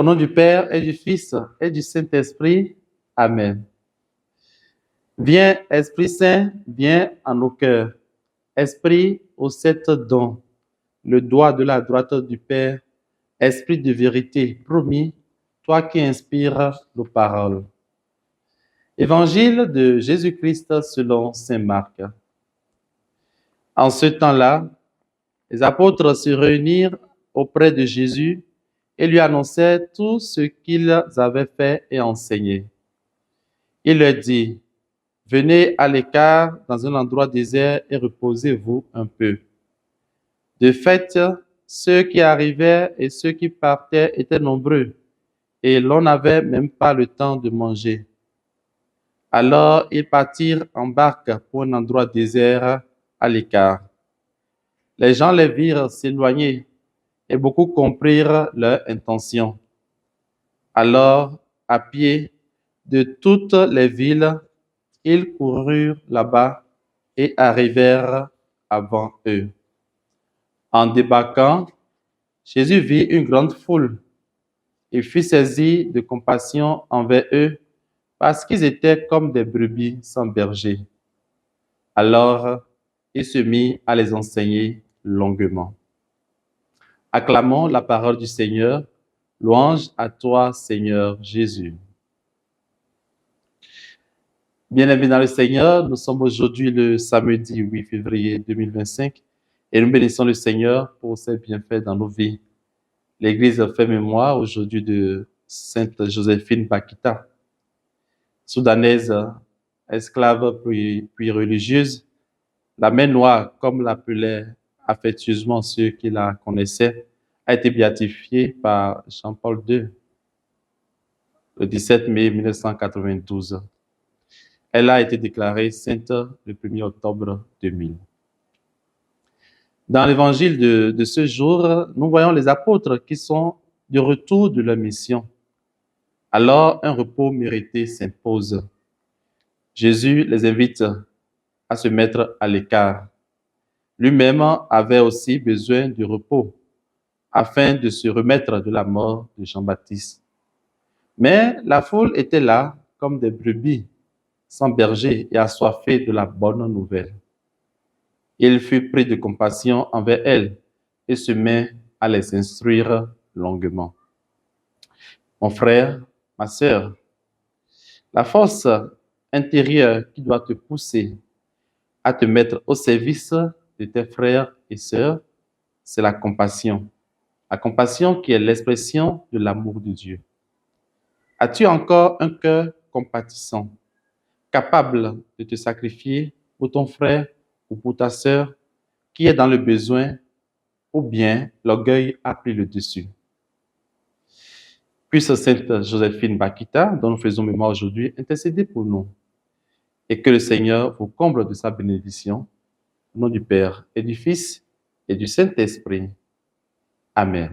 Au nom du Père et du Fils et du Saint-Esprit. Amen. Viens, Esprit Saint, viens en nos cœurs. Esprit aux 7 dons, le doigt de la droite du Père, Esprit de vérité, promis, toi qui inspires nos paroles. Évangile de Jésus-Christ selon saint Marc. En ce temps-là, les apôtres se réunirent auprès de Jésus et lui annonçaient tout ce qu'ils avaient fait et enseigné. Il leur dit, « Venez à l'écart dans un endroit désert et reposez-vous un peu. » De fait, ceux qui arrivaient et ceux qui partaient étaient nombreux, et l'on n'avait même pas le temps de manger. Alors ils partirent en barque pour un endroit désert à l'écart. Les gens les virent s'éloigner, et beaucoup comprirent leur intention. Alors, à pied de toutes les villes, ils coururent là-bas et arrivèrent avant eux. En débarquant, Jésus vit une grande foule. Il fut saisi de compassion envers eux parce qu'ils étaient comme des brebis sans berger. Alors, il se mit à les enseigner longuement. Acclamons la parole du Seigneur. Louange à toi, Seigneur Jésus. Bien-aimés dans le Seigneur, nous sommes aujourd'hui le samedi 8 février 2025 et nous bénissons le Seigneur pour ses bienfaits dans nos vies. L'Église fait mémoire aujourd'hui de Sainte Joséphine Bakita, soudanaise, esclave puis religieuse, la main noire, comme l'appelaient affectueusement ceux qui la connaissaient, a été béatifiée par Jean-Paul II le 17 mai 1992. Elle a été déclarée sainte le 1er octobre 2000. Dans l'évangile de ce jour, nous voyons les apôtres qui sont de retour de leur mission. Alors, un repos mérité s'impose. Jésus les invite à se mettre à l'écart. Lui-même avait aussi besoin de repos afin de se remettre de la mort de Jean-Baptiste. Mais la foule était là comme des brebis sans berger et assoiffée de la bonne nouvelle. Il fut pris de compassion envers elles et se met à les instruire longuement. Mon frère, ma sœur, la force intérieure qui doit te pousser à te mettre au service de tes frères et sœurs, c'est la compassion. La compassion qui est l'expression de l'amour de Dieu. As-tu encore un cœur compatissant, capable de te sacrifier pour ton frère ou pour ta sœur qui est dans le besoin, ou bien l'orgueil a pris le dessus? Puisse Sainte Joséphine Bakita, dont nous faisons mémoire aujourd'hui, intercéder pour nous et que le Seigneur vous comble de sa bénédiction. Au nom du Père et du Fils et du Saint-Esprit. Amen.